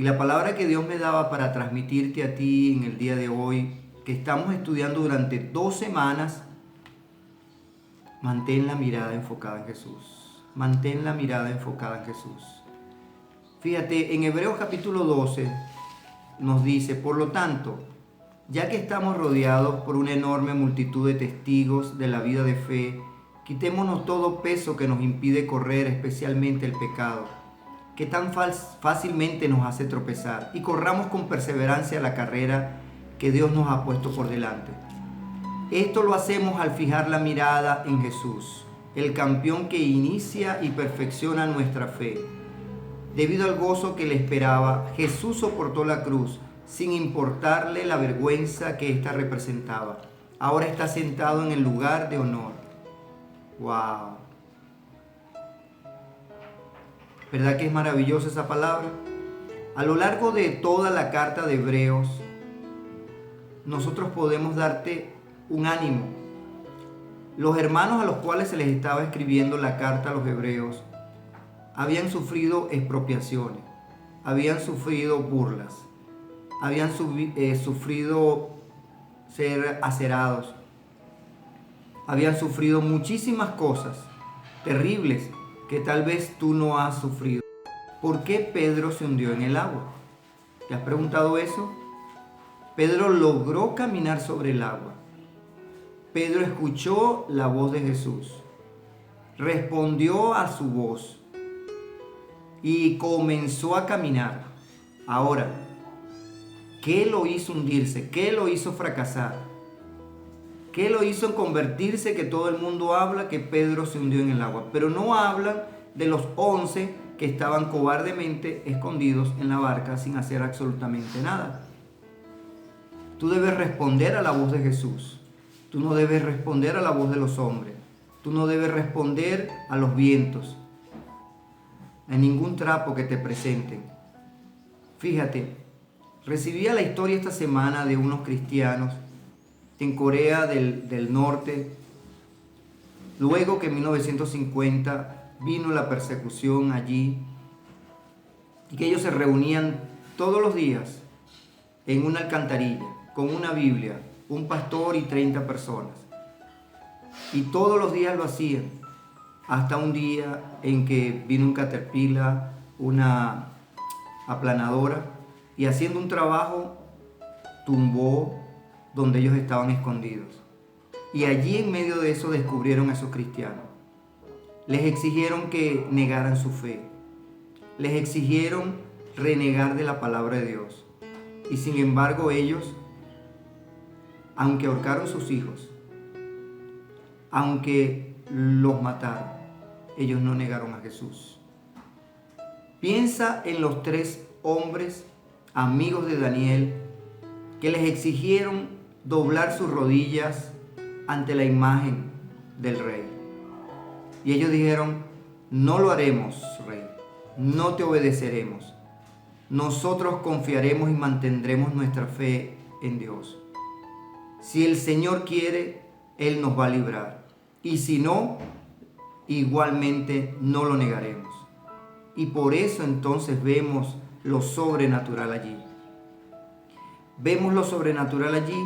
la palabra que Dios me daba para transmitirte a ti en el día de hoy, que estamos estudiando durante 2 semanas, mantén la mirada enfocada en Jesús. Mantén la mirada enfocada en Jesús. Fíjate, en Hebreos capítulo 12 nos dice, por lo tanto, ya que estamos rodeados por una enorme multitud de testigos de la vida de fe, quitémonos todo peso que nos impide correr, especialmente el pecado, que tan fácilmente nos hace tropezar, y corramos con perseverancia la carrera que Dios nos ha puesto por delante. Esto lo hacemos al fijar la mirada en Jesús, el campeón que inicia y perfecciona nuestra fe. Debido al gozo que le esperaba, Jesús soportó la cruz sin importarle la vergüenza que ésta representaba. Ahora está sentado en el lugar de honor. ¡Wow! ¿Verdad que es maravillosa esa palabra? A lo largo de toda la carta de Hebreos, nosotros podemos darte un ánimo. Los hermanos a los cuales se les estaba escribiendo la carta a los hebreos habían sufrido expropiaciones, habían sufrido burlas, habían sufrido ser acerados, habían sufrido muchísimas cosas terribles que tal vez tú no has sufrido. ¿Por qué Pedro se hundió en el agua? ¿Te has preguntado eso? Pedro logró caminar sobre el agua. Pedro escuchó la voz de Jesús, respondió a su voz y comenzó a caminar. Ahora, ¿qué lo hizo hundirse? ¿Qué lo hizo fracasar? ¿Qué lo hizo convertirse? Que todo el mundo habla que Pedro se hundió en el agua, pero no hablan de los 11 que estaban cobardemente escondidos en la barca sin hacer absolutamente nada. Tú debes responder a la voz de Jesús. Tú no debes responder a la voz de los hombres. Tú no debes responder a los vientos, a ningún trapo que te presenten. Fíjate, recibía la historia esta semana de unos cristianos en Corea del Norte, luego que en 1950 vino la persecución allí, y que ellos se reunían todos los días en una alcantarilla, con una Biblia, un pastor y 30 personas. Y todos los días lo hacían, hasta un día en que vino un Caterpillar, una aplanadora, y haciendo un trabajo tumbó donde ellos estaban escondidos. Y allí en medio de eso descubrieron a esos cristianos. Les exigieron que negaran su fe. Les exigieron renegar de la palabra de Dios. Y sin embargo ellos, aunque ahorcaron sus hijos, aunque los mataron, ellos no negaron a Jesús. Piensa en los 3 hombres, amigos de Daniel, que les exigieron doblar sus rodillas ante la imagen del rey. Y ellos dijeron, no lo haremos, rey, no te obedeceremos. Nosotros confiaremos y mantendremos nuestra fe en Dios. Si el Señor quiere, Él nos va a librar. Y si no, igualmente no lo negaremos. Y por eso entonces vemos lo sobrenatural allí. Vemos lo sobrenatural allí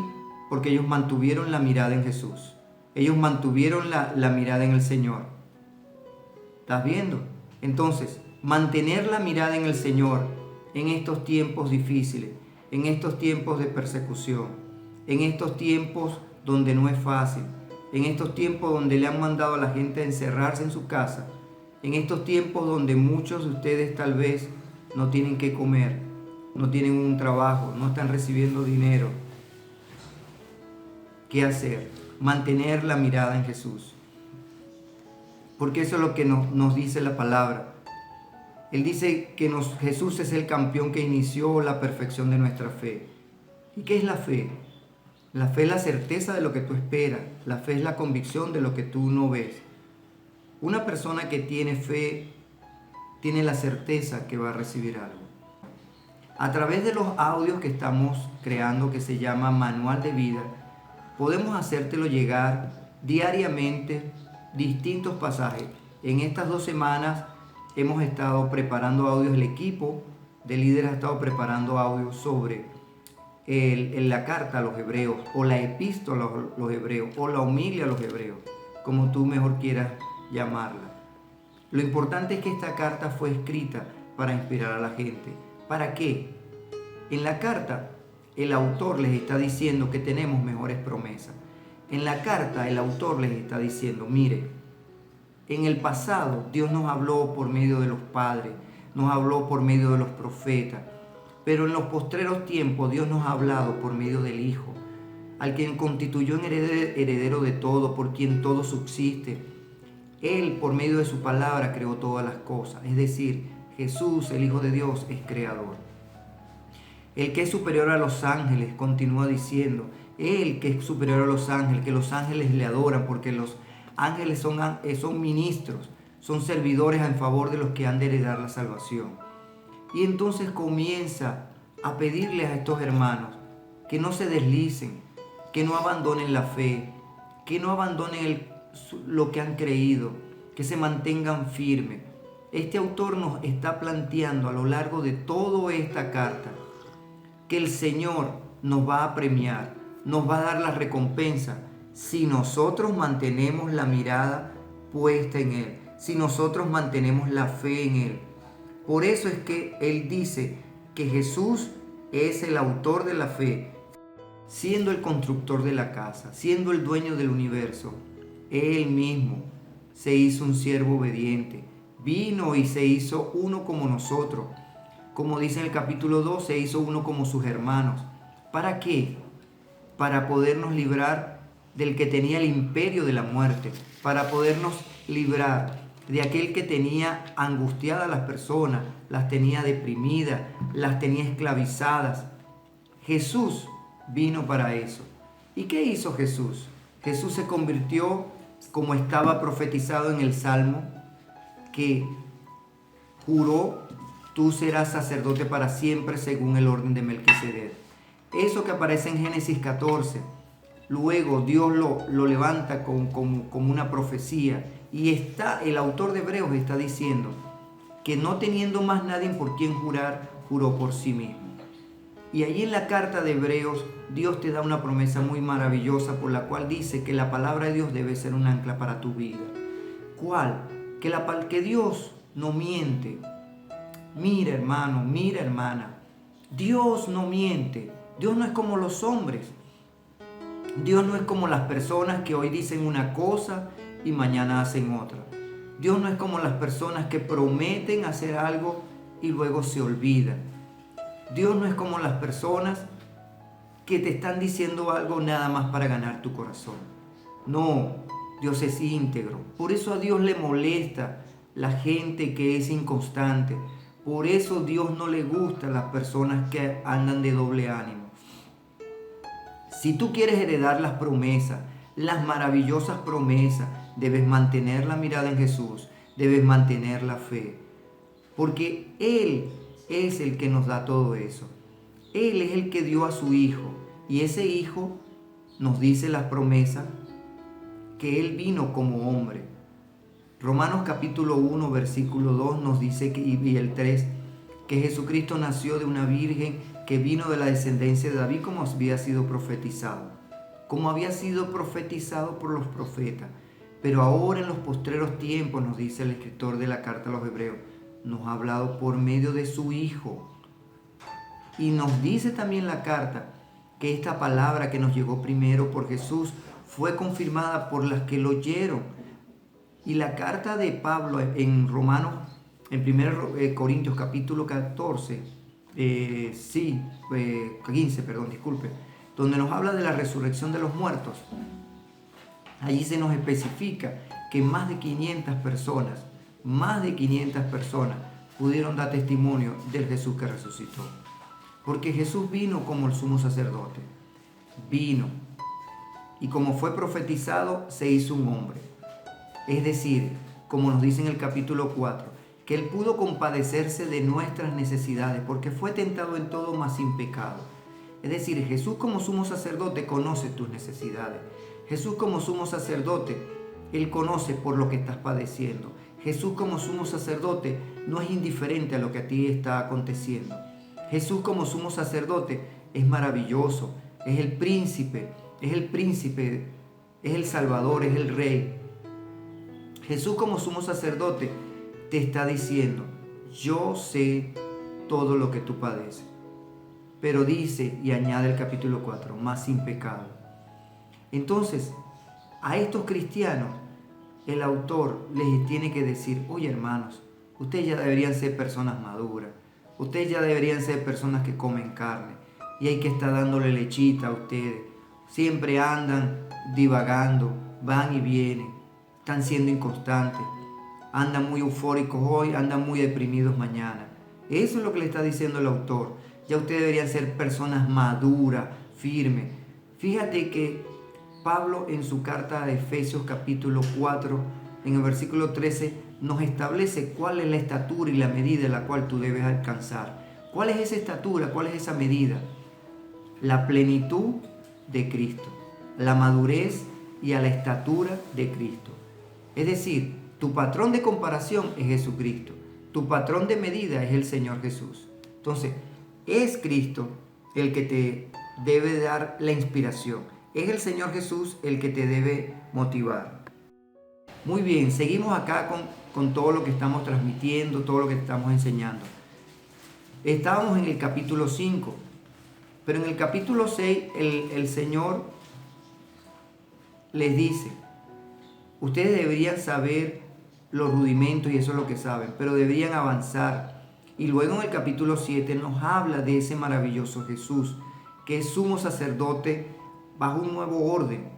porque ellos mantuvieron la mirada en Jesús. Ellos mantuvieron la mirada en el Señor. ¿Estás viendo? Entonces, mantener la mirada en el Señor en estos tiempos difíciles, en estos tiempos de persecución, en estos tiempos donde no es fácil, en estos tiempos donde le han mandado a la gente a encerrarse en su casa, en estos tiempos donde muchos de ustedes tal vez no tienen que comer, no tienen un trabajo, no están recibiendo dinero. ¿Qué hacer? Mantener la mirada en Jesús. Porque eso es lo que nos dice la palabra. Él dice que Jesús es el campeón que inició la perfección de nuestra fe. ¿Y qué es la fe? La fe es la certeza de lo que tú esperas. La fe es la convicción de lo que tú no ves. Una persona que tiene fe tiene la certeza que va a recibir algo. A través de los audios que estamos creando, que se llama Manual de Vida, podemos hacértelo llegar diariamente distintos pasajes. En estas 2 semanas hemos estado preparando audios. El equipo de líderes ha estado preparando audios sobre la carta a los hebreos, o la epístola a los hebreos, o la homilia a los hebreos, como tú mejor quieras llamarla. Lo importante es que esta carta fue escrita para inspirar a la gente. ¿Para qué? En la carta, el autor les está diciendo que tenemos mejores promesas. En la carta, el autor les está diciendo, mire, en el pasado Dios nos habló por medio de los padres, nos habló por medio de los profetas, pero en los postreros tiempos Dios nos ha hablado por medio del Hijo, al quien constituyó en heredero de todo, por quien todo subsiste. Él, por medio de su palabra, creó todas las cosas. Es decir, Jesús, el Hijo de Dios, es creador. El que es superior a los ángeles, continúa diciendo, Él que es superior a los ángeles, que los ángeles le adoran, porque los ángeles son ministros, son servidores en favor de los que han de heredar la salvación. Y entonces comienza a pedirles a estos hermanos que no se deslicen, que no abandonen la fe, que no abandonen lo que han creído, que se mantengan firmes. Este autor nos está planteando a lo largo de toda esta carta que el Señor nos va a premiar, nos va a dar la recompensa si nosotros mantenemos la mirada puesta en Él, si nosotros mantenemos la fe en Él. Por eso es que Él dice que Jesús es el autor de la fe, siendo el constructor de la casa, siendo el dueño del universo. Él mismo se hizo un siervo obediente, vino y se hizo uno como nosotros. Como dice en el capítulo 2, se hizo uno como sus hermanos. ¿Para qué? Para podernos librar del que tenía el imperio de la muerte, para podernos librar de aquel que tenía angustiadas a las personas, las tenía deprimidas, las tenía esclavizadas. Jesús vino para eso. ¿Y qué hizo Jesús? Jesús se convirtió, como estaba profetizado en el Salmo, que juró, tú serás sacerdote para siempre según el orden de Melquisedec. Eso que aparece en Génesis 14, luego Dios lo levanta como una profecía. Y el autor de Hebreos está diciendo que no teniendo más nadie por quien jurar, juró por sí mismo. Y allí en la carta de Hebreos, Dios te da una promesa muy maravillosa por la cual dice que la palabra de Dios debe ser un ancla para tu vida. ¿Cuál? Que Dios no miente. Mira, hermano, mira, hermana, Dios no miente. Dios no es como los hombres. Dios no es como las personas que hoy dicen una cosa y mañana hacen otra. Dios no es como las personas que prometen hacer algo y luego se olvidan. Dios no es como las personas que te están diciendo algo nada más para ganar tu corazón. No, Dios es íntegro. Por eso a Dios le molesta la gente que es inconstante. Por eso Dios no le gusta a las personas que andan de doble ánimo. Si tú quieres heredar las promesas, las maravillosas promesas, debes mantener la mirada en Jesús, debes mantener la fe, porque Él es el que nos da todo eso. Él es el que dio a su Hijo, y ese Hijo nos dice las promesas que Él vino como hombre. Romanos capítulo 1, versículo 2 nos dice, y el 3, que Jesucristo nació de una virgen, que vino de la descendencia de David, como había sido profetizado. Como había sido profetizado por los profetas. Pero ahora en los postreros tiempos, nos dice el escritor de la carta a los Hebreos, nos ha hablado por medio de su Hijo. Y nos dice también la carta que esta palabra que nos llegó primero por Jesús fue confirmada por las que lo oyeron. Y la carta de Pablo en Romanos, en 1 Corintios capítulo 15, donde nos habla de la resurrección de los muertos. Allí se nos especifica que más de 500 personas pudieron dar testimonio del Jesús que resucitó. Porque Jesús vino como el sumo sacerdote. Vino. Y como fue profetizado, se hizo un hombre. Es decir, como nos dice en el capítulo 4, que Él pudo compadecerse de nuestras necesidades, porque fue tentado en todo, mas sin pecado. Es decir, Jesús como sumo sacerdote conoce tus necesidades. Jesús como sumo sacerdote, Él conoce por lo que estás padeciendo. Jesús como sumo sacerdote no es indiferente a lo que a ti está aconteciendo. Jesús como sumo sacerdote es maravilloso, es el príncipe, es el Salvador, es el Rey. Jesús como sumo sacerdote te está diciendo, yo sé todo lo que tú padeces. Pero dice y añade el capítulo 4, más sin pecado. Entonces, a estos cristianos, el autor les tiene que decir, oye hermanos, ustedes ya deberían ser personas maduras, ustedes ya deberían ser personas que comen carne, y hay que estar dándole lechita a ustedes. Siempre andan divagando, van y vienen, están siendo inconstantes, andan muy eufóricos hoy, andan muy deprimidos mañana. Eso es lo que le está diciendo el autor. Ya ustedes deberían ser personas maduras, firmes. Fíjate que Pablo en su carta a Efesios capítulo 4, en el versículo 13, nos establece cuál es la estatura y la medida en la cual tú debes alcanzar. ¿Cuál es esa estatura? ¿Cuál es esa medida? La plenitud de Cristo, la madurez y a la estatura de Cristo. Es decir, tu patrón de comparación es Jesucristo, tu patrón de medida es el Señor Jesús. Entonces, es Cristo el que te debe dar la inspiración, es el Señor Jesús el que te debe motivar. Muy bien, seguimos acá con todo lo que estamos transmitiendo, todo lo que estamos enseñando. Estábamos en el capítulo 5, pero en el capítulo 6 el Señor les dice, ustedes deberían saber los rudimentos y eso es lo que saben, pero deberían avanzar. Y luego en el capítulo 7 nos habla de ese maravilloso Jesús, que es sumo sacerdote bajo un nuevo orden,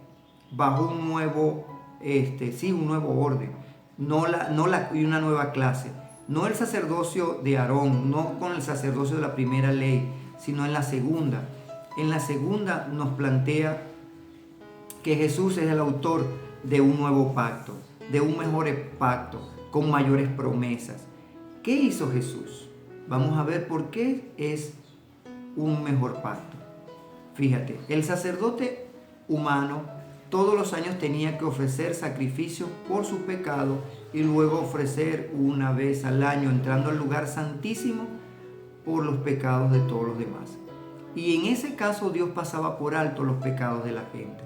bajo un nuevo orden, y una nueva clase. No el sacerdocio de Aarón, no con el sacerdocio de la primera ley, sino en la segunda. En la segunda nos plantea que Jesús es el autor de un nuevo pacto, de un mejor pacto, con mayores promesas. ¿Qué hizo Jesús? Vamos a ver por qué es un mejor pacto. Fíjate, el sacerdote humano todos los años tenía que ofrecer sacrificios por su pecado y luego ofrecer una vez al año, entrando al lugar santísimo, por los pecados de todos los demás. Y en ese caso Dios pasaba por alto los pecados de la gente.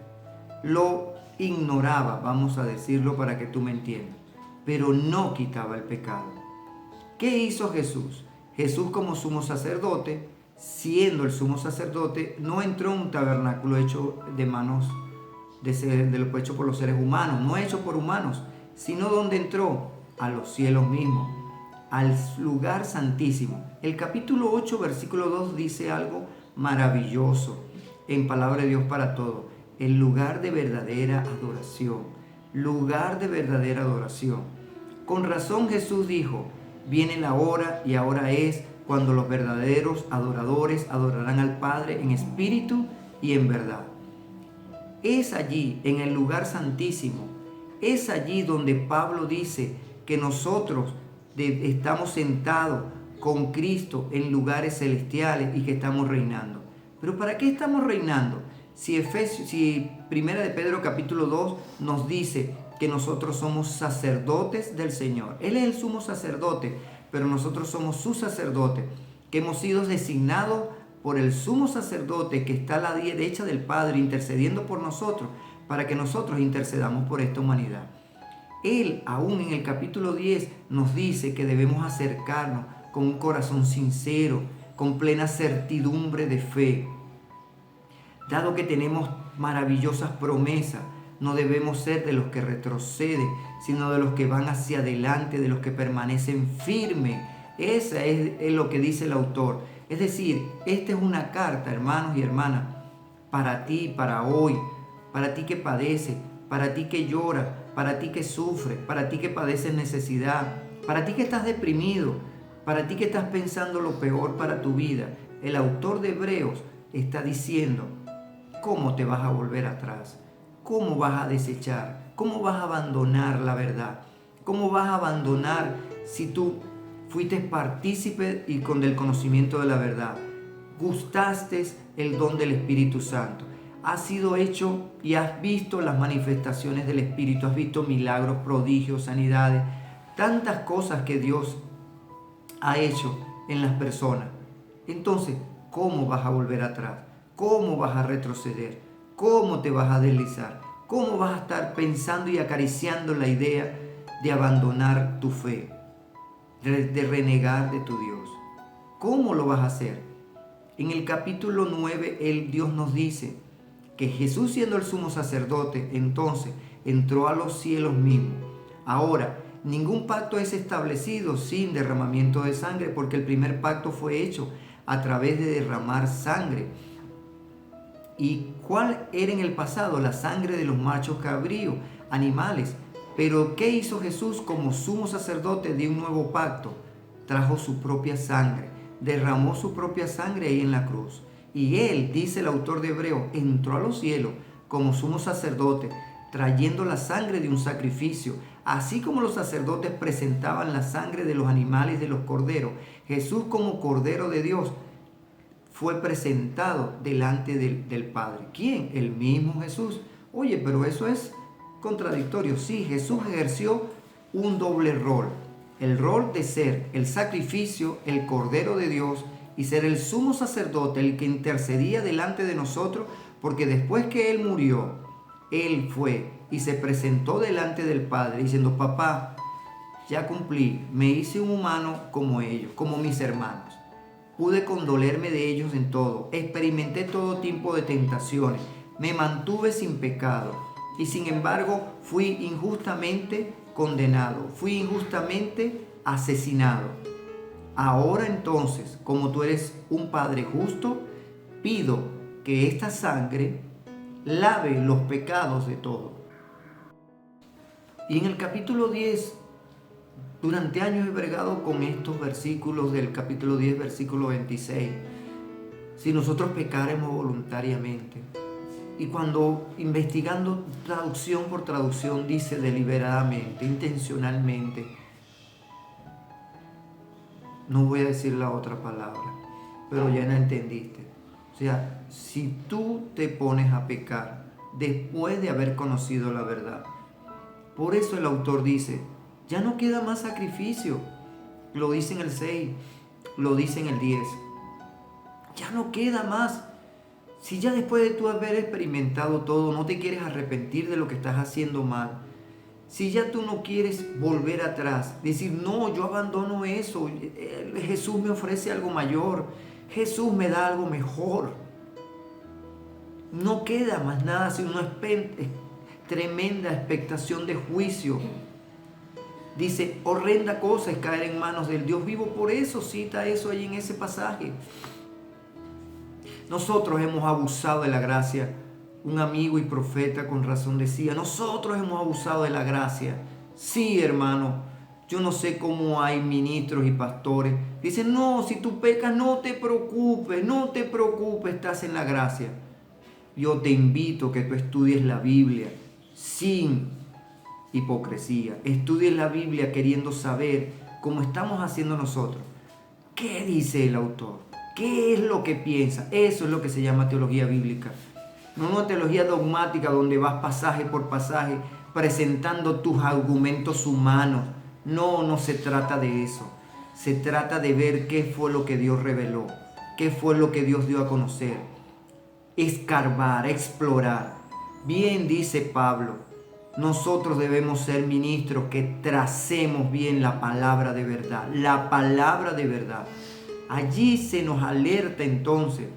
Lo ignoraba, vamos a decirlo para que tú me entiendas, pero no quitaba el pecado. ¿Qué hizo Jesús? Jesús como sumo sacerdote, siendo el sumo sacerdote, no entró en un tabernáculo hecho de manos, hecho por los seres humanos, no hecho por humanos, sino donde entró a los cielos mismos, al lugar santísimo. El capítulo 8, versículo 2 dice algo maravilloso en palabra de Dios para todos. El lugar de verdadera adoración. Lugar de verdadera adoración. Con razón Jesús dijo, viene la hora y ahora es cuando los verdaderos adoradores adorarán al Padre en espíritu y en verdad. Es allí, en el lugar santísimo, es allí donde Pablo dice que nosotros estamos sentados con Cristo en lugares celestiales y que estamos reinando. ¿Pero para qué estamos reinando? Si Primera de Pedro capítulo 2 nos dice que nosotros somos sacerdotes del Señor. Él es el sumo sacerdote, pero nosotros somos su sacerdote, que hemos sido designados por el sumo sacerdote que está a la derecha del Padre intercediendo por nosotros, para que nosotros intercedamos por esta humanidad. Él, aún en el capítulo 10, nos dice que debemos acercarnos con un corazón sincero, con plena certidumbre de fe. Dado que tenemos maravillosas promesas, no debemos ser de los que retroceden, sino de los que van hacia adelante, de los que permanecen firmes. Esa es lo que dice el autor. Es decir, esta es una carta, hermanos y hermanas, para ti, para hoy, para ti que padeces, para ti que lloras, para ti que sufres, para ti que padeces necesidad, para ti que estás deprimido, para ti que estás pensando lo peor para tu vida. El autor de Hebreos está diciendo, ¿cómo te vas a volver atrás? ¿Cómo vas a desechar? ¿Cómo vas a abandonar la verdad? ¿Cómo vas a abandonar si tú fuiste partícipe y con el conocimiento de la verdad? Gustaste el don del Espíritu Santo. Has sido hecho y has visto las manifestaciones del Espíritu. Has visto milagros, prodigios, sanidades. Tantas cosas que Dios ha hecho en las personas. entonces, ¿cómo vas a volver atrás? ¿Cómo vas a retroceder? ¿Cómo te vas a deslizar? ¿Cómo vas a estar pensando y acariciando la idea de abandonar tu fe, de renegar de tu Dios? ¿Cómo lo vas a hacer? En el capítulo 9, Dios nos dice que Jesús, siendo el sumo sacerdote, entonces entró a los cielos mismos. Ahora, ningún pacto es establecido sin derramamiento de sangre, porque el primer pacto fue hecho a través de derramar sangre. ¿Y cuál era en el pasado? La sangre de los machos cabríos, animales. Pero ¿qué hizo Jesús como sumo sacerdote de un nuevo pacto? Trajo su propia sangre, derramó su propia sangre ahí en la cruz. Y él, dice el autor de Hebreo, entró a los cielos como sumo sacerdote, trayendo la sangre de un sacrificio. Así como los sacerdotes presentaban la sangre de los animales y de los corderos, Jesús, como Cordero de Dios, fue presentado delante del Padre. ¿Quién? El mismo Jesús. Oye, pero eso es contradictorio. Sí, Jesús ejerció un doble rol. El rol de ser el sacrificio, el Cordero de Dios, y ser el sumo sacerdote, el que intercedía delante de nosotros, porque después que Él murió, Él fue y se presentó delante del Padre diciendo: papá, ya cumplí, me hice un humano como ellos, como mis hermanos. Pude condolerme de ellos en todo, experimenté todo tipo de tentaciones, me mantuve sin pecado y sin embargo fui injustamente condenado, fui injustamente asesinado. Ahora entonces, como tú eres un Padre justo, pido que esta sangre lave los pecados de todos. Y en el capítulo 10, durante años he bregado con estos versículos del capítulo 10, versículo 26. Si nosotros pecáremos voluntariamente. Y cuando investigando traducción por traducción dice deliberadamente, intencionalmente. No voy a decir la otra palabra, pero ya la entendiste. O sea, si tú te pones a pecar después de haber conocido la verdad. Por eso el autor dice: ya no queda más sacrificio. Lo dice en el 6, lo dice en el 10. Ya no queda más. Si ya después de tú haber experimentado todo, no te quieres arrepentir de lo que estás haciendo mal. Si ya tú no quieres volver atrás, decir: no, yo abandono eso. Jesús me ofrece algo mayor. Jesús me da algo mejor. No queda más nada sino una tremenda expectación de juicio. Dice: horrenda cosa es caer en manos del Dios vivo. Por eso cita eso ahí en ese pasaje. Nosotros hemos abusado de la gracia. Un amigo y profeta con razón decía: nosotros hemos abusado de la gracia. Sí, hermano, yo no sé cómo hay ministros y pastores. Dicen: no, si tú pecas no te preocupes, estás en la gracia. Yo te invito a que tú estudies la Biblia sin hipocresía. Estudies la Biblia queriendo saber cómo estamos haciendo nosotros. ¿Qué dice el autor? ¿Qué es lo que piensa? Eso es lo que se llama teología bíblica. No una teología dogmática donde vas pasaje por pasaje presentando tus argumentos humanos. No, no se trata de eso. Se trata de ver qué fue lo que Dios reveló, qué fue lo que Dios dio a conocer. Escarbar, explorar. Bien dice Pablo, nosotros debemos ser ministros que tracemos bien la palabra de verdad. La palabra de verdad. Allí se nos alerta entonces.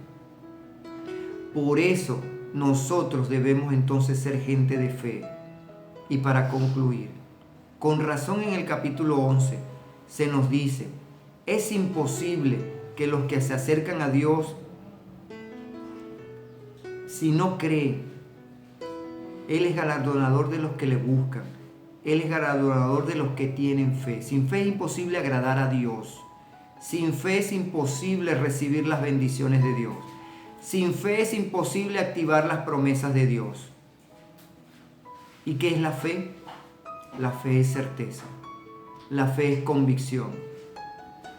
Por eso nosotros debemos entonces ser gente de fe. Y para concluir, con razón en el capítulo 11 se nos dice: es imposible que los que se acercan a Dios, si no creen, Él es galardonador de los que le buscan. Él es galardonador de los que tienen fe. Sin fe es imposible agradar a Dios. Sin fe es imposible recibir las bendiciones de Dios. Sin fe es imposible activar las promesas de Dios. ¿Y qué es la fe? La fe es certeza. La fe es convicción.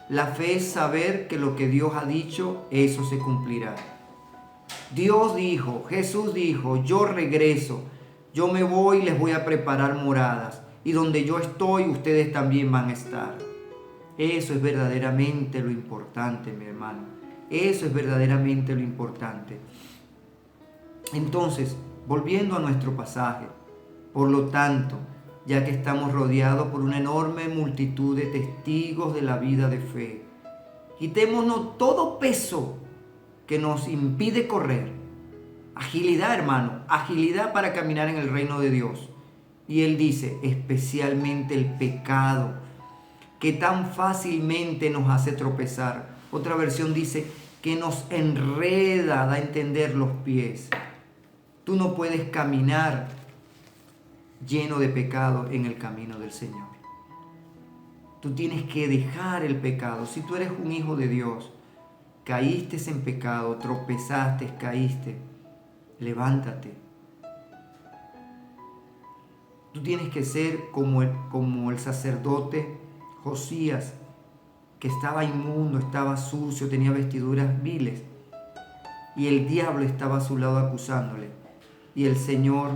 La fe es saber que lo que Dios ha dicho, eso se cumplirá. Dios dijo, Jesús dijo: yo regreso, yo me voy y les voy a preparar moradas. Y donde yo estoy, ustedes también van a estar. Eso es verdaderamente lo importante, mi hermano. Eso es verdaderamente lo importante. Entonces, volviendo a nuestro pasaje, por lo tanto, ya que estamos rodeados por una enorme multitud de testigos de la vida de fe, quitémonos todo peso que nos impide correr. Agilidad, hermano, agilidad para caminar en el reino de Dios. Y él dice, especialmente el pecado, que tan fácilmente nos hace tropezar. Otra versión dice que nos enreda, da a entender los pies. Tú no puedes caminar lleno de pecado en el camino del Señor. Tú tienes que dejar el pecado. Si tú eres un hijo de Dios, caíste en pecado, tropezaste, caíste, levántate. Tú tienes que ser como el sacerdote Josías, que estaba inmundo, estaba sucio, tenía vestiduras viles, y el diablo estaba a su lado acusándole. Y el Señor,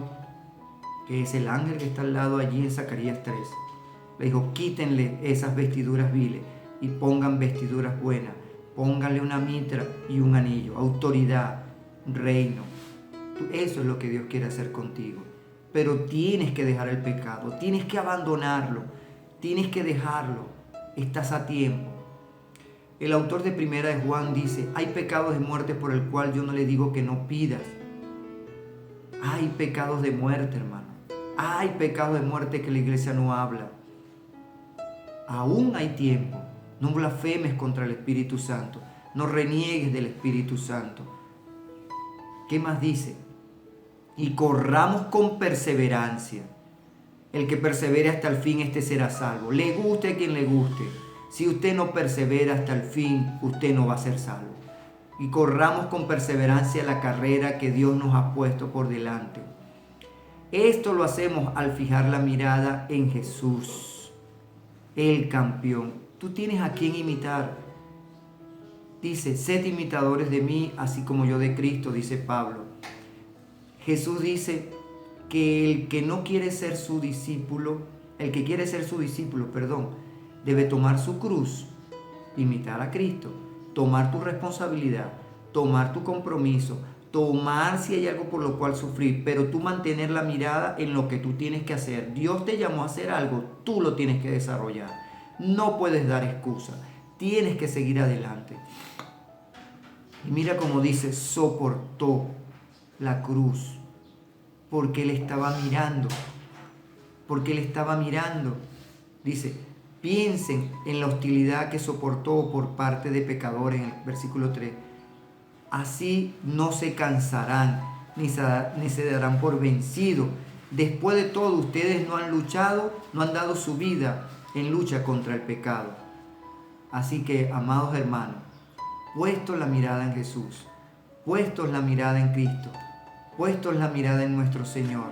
que es el ángel que está al lado allí en Zacarías 3, le dijo, quítenle esas vestiduras viles y pongan vestiduras buenas, pónganle una mitra y un anillo, autoridad, reino. Eso es lo que Dios quiere hacer contigo. Pero tienes que dejar el pecado, tienes que abandonarlo, tienes que dejarlo. Estás a tiempo. El autor de Primera de Juan dice, hay pecados de muerte por el cual yo no le digo que no pidas. Hay pecados de muerte, hermano. Hay pecados de muerte que la iglesia no habla. Aún hay tiempo. No blasfemes contra el Espíritu Santo. No reniegues del Espíritu Santo. ¿Qué más dice? Y corramos con perseverancia. El que persevere hasta el fin, este será salvo. Le guste a quien le guste. Si usted no persevera hasta el fin, usted no va a ser salvo. Y corramos con perseverancia la carrera que Dios nos ha puesto por delante. Esto lo hacemos al fijar la mirada en Jesús, el campeón. Tú tienes a quien imitar. Dice, sed imitadores de mí, así como yo de Cristo, dice Pablo. Jesús dice que el que quiere ser su discípulo, debe tomar su cruz, imitar a Cristo, tomar tu responsabilidad, tomar tu compromiso, tomar si hay algo por lo cual sufrir, pero tú mantener la mirada en lo que tú tienes que hacer. Dios te llamó a hacer algo, tú lo tienes que desarrollar. No puedes dar excusa, tienes que seguir adelante. Y mira cómo dice, soportó la cruz, porque él estaba mirando, Dice, piensen en la hostilidad que soportó por parte de pecadores, en el versículo 3. Así no se cansarán, ni se darán por vencidos. Después de todo, ustedes no han luchado, no han dado su vida en lucha contra el pecado. Así que, amados hermanos, puestos la mirada en Jesús, puestos la mirada en Cristo, puestos la mirada en nuestro Señor,